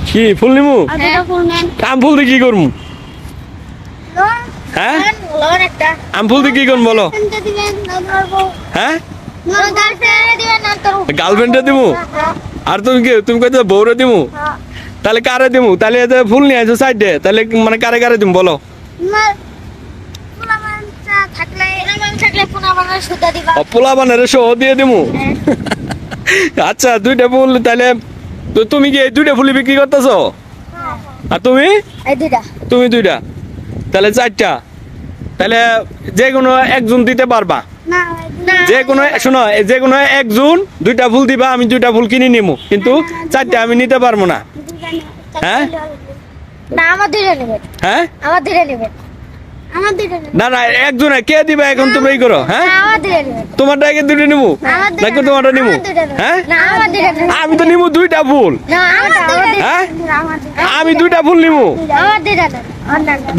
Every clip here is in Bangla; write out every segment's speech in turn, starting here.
কি ফুল নিমু আম ফুল দিয়ে কি করবো হ্যাঁ আম ফুল দিয়ে কি করবো বলো হ্যাঁ গার্লফ্রেন্ডে দিমু আর তুমি কি তুমি কইছো বউরে দিমু তাহলে কারে দিমু তাহলে এতে ফুল নিয়ে আসো সাইডে তাহলে মানে কারে কারে দিমু বলো পোলা বানারে শো দিয়ে দিমু আচ্ছা দুইটা ফুল তাহলে তো তুমি কি এই দুইটা ফুল বিক্রি করতেছো আর তুমি তুমি দুইটা তাহলে চারটা তাহলে যে কোনো একজন দিতে পারবা যে কোনো শোনো যে কোনো একজন দুইটা ফুল দিবা আমি দুইটা ফুল কিনে নিমু কিন্তু চারটা আমি নিতে পারবো না হ্যাঁ হ্যাঁ না না একজনে কে দিবা এখন তুমি এই করো হ্যাঁ তোমারটা আগে দুটো নিমু দেখো তোমারটা নিমু হ্যাঁ আমি তো নিমু দুইটা ফুল হ্যাঁ আমি দুইটা ফুল নিমু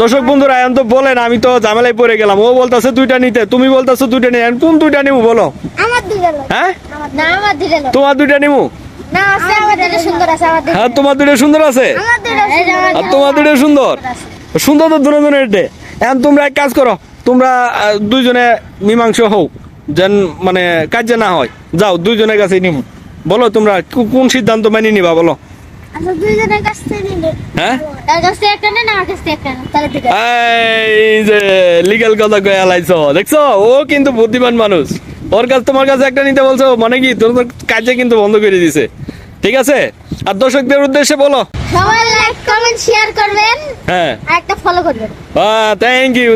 দর্শক বন্ধুরা এখন তো বলেন আমি তো ঝামেলায় পড়ে গেলাম ও বলতেছে দুইটা নিতে তুমি বলতেছো দুইটা নিয়ে কোন দুইটা নিমু বলো হ্যাঁ তোমার দুইটা নিমু হ্যাঁ তোমার দুইটা সুন্দর আছে আর তোমার দুইটা সুন্দর সুন্দর তো দুটো দুটো এটে এখন তোমরা এক কাজ করো তোমরা দুইজনে মীমাংস হও যেন মানে কাজে না হয় যাও দুইজনের কাছে নিমু বলো তোমরা কোন সিদ্ধান্ত মেনে নিবা বলো হ্যাঁ এই যে লিগ্যাল কথা কয়ে আলাইছো দেখছো ও কিন্তু বুদ্ধিমান মানুষ ওর কাছে তোমার কাছে একটা নিতে বলছো মানে কি তোর কাজে কিন্তু বন্ধ করে দিছে ঠিক আছে আর দর্শকদের উদ্দেশ্যে বলো সবাই লাইক কমেন্ট শেয়ার করবেন হ্যাঁ আর একটা ফলো করবেন থ্যাংক ইউ